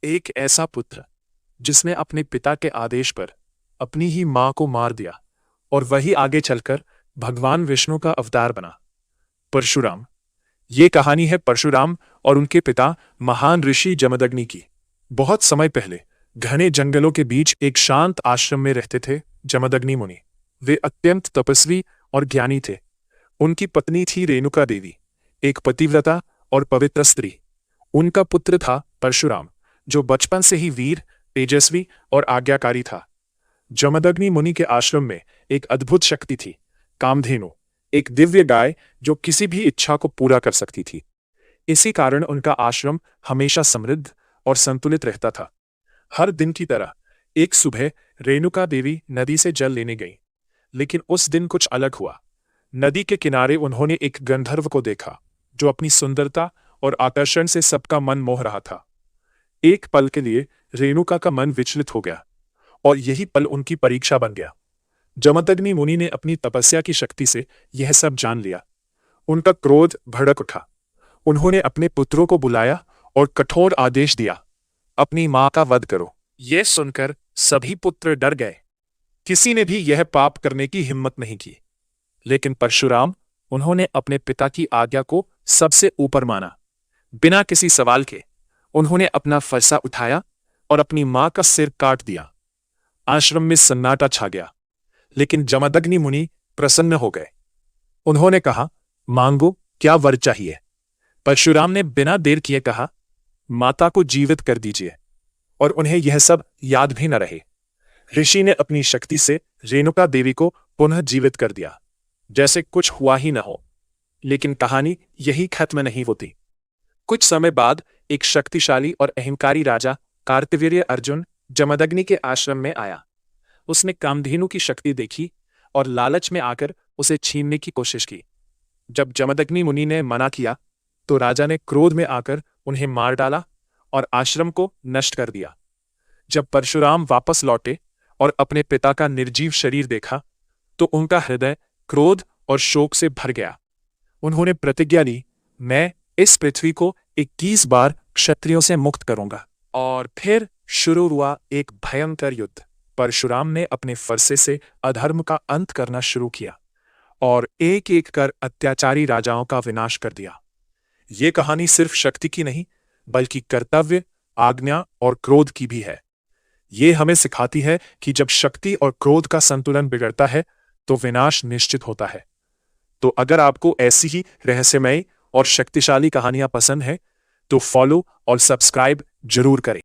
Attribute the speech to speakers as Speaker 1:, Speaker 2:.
Speaker 1: एक ऐसा पुत्र जिसने अपने पिता के आदेश पर अपनी ही मां को मार दिया और वही आगे चलकर भगवान विष्णु का अवतार बना। परशुराम। ये कहानी है परशुराम और उनके पिता महान ऋषि जमदग्नि की। बहुत समय पहले घने जंगलों के बीच एक शांत आश्रम में रहते थे जमदग्नि मुनि। वे अत्यंत तपस्वी और ज्ञानी थे। उनकी पत्नी थी रेणुका देवी, एक पतिव्रता और पवित्र स्त्री। उनका पुत्र था परशुराम, जो बचपन से ही वीर, तेजस्वी और आज्ञाकारी था। जमदग्नि मुनि के आश्रम में एक अद्भुत शक्ति थी, कामधेनु, एक दिव्य गाय जो किसी भी इच्छा को पूरा कर सकती थी। इसी कारण उनका आश्रम हमेशा समृद्ध और संतुलित रहता था। हर दिन की तरह एक सुबह रेणुका देवी नदी से जल लेने गई, लेकिन उस दिन कुछ अलग हुआ। नदी के किनारे उन्होंने एक गंधर्व को देखा जो अपनी सुंदरता और आकर्षण से सबका मन मोह रहा था। एक पल के लिए रेणुका का मन विचलित हो गया और यही पल उनकी परीक्षा बन गया। जमदग्नि मुनि ने अपनी तपस्या की शक्ति से यह सब जान लिया। उनका क्रोध भड़क उठा। उन्होंने अपने पुत्रों को बुलाया और कठोर आदेश दिया, अपनी मां का वध करो। यह सुनकर सभी पुत्र डर गए। किसी ने भी यह पाप करने की हिम्मत नहीं की। लेकिन परशुराम, उन्होंने अपने पिता की आज्ञा को सबसे ऊपर माना। बिना किसी सवाल के उन्होंने अपना फरसा उठाया और अपनी मां का सिर काट दिया। आश्रम में सन्नाटा छा गया, लेकिन जमदग्नि मुनि प्रसन्न हो गए। उन्होंने कहा, मांगो, क्या वर चाहिए? परशुराम ने बिना देर किए कहा, माता को जीवित कर दीजिए। और उन्हें यह सब याद भी न रहे। ऋषि ने अपनी शक्ति से रेणुका देवी को पुनः जीवित कर दिया, जैसे कुछ हुआ ही न हो। लेकिन कहानी यही खत्म नहीं होती। कुछ समय बाद एक शक्तिशाली और अहंकारी राजा कार्तवीर्य अर्जुन जमदग्नि के आश्रम में आया। उसने कामधेनु की शक्ति देखी और लालच में आकर उसे छीनने की कोशिश की। जब जमदग्नि मुनि ने मना किया तो राजा ने क्रोध में आकर उन्हें मार डाला और आश्रम को नष्ट कर दिया। जब परशुराम वापस लौटे और अपने पिता का निर्जीव शरीर देखा तो उनका हृदय क्रोध और शोक से भर गया। उन्होंने प्रतिज्ञा ली, मैं इस पृथ्वी को 21 बार क्षत्रियों से मुक्त करूंगा। और फिर शुरू हुआ एक भयंकर युद्ध। परशुराम ने अपने फरसे से अधर्म का अंत करना शुरू किया और एक एक कर अत्याचारी राजाओं का विनाश कर दिया। ये कहानी सिर्फ शक्ति की नहीं, बल्कि कर्तव्य, आज्ञा और क्रोध की भी है। ये हमें सिखाती है कि जब शक्ति और क्रोध का संतुलन बिगड़ता है तो विनाश निश्चित होता है। तो अगर आपको ऐसी ही रहस्यमयी और शक्तिशाली कहानियां पसंद है तो फॉलो और सब्सक्राइब जरूर करें।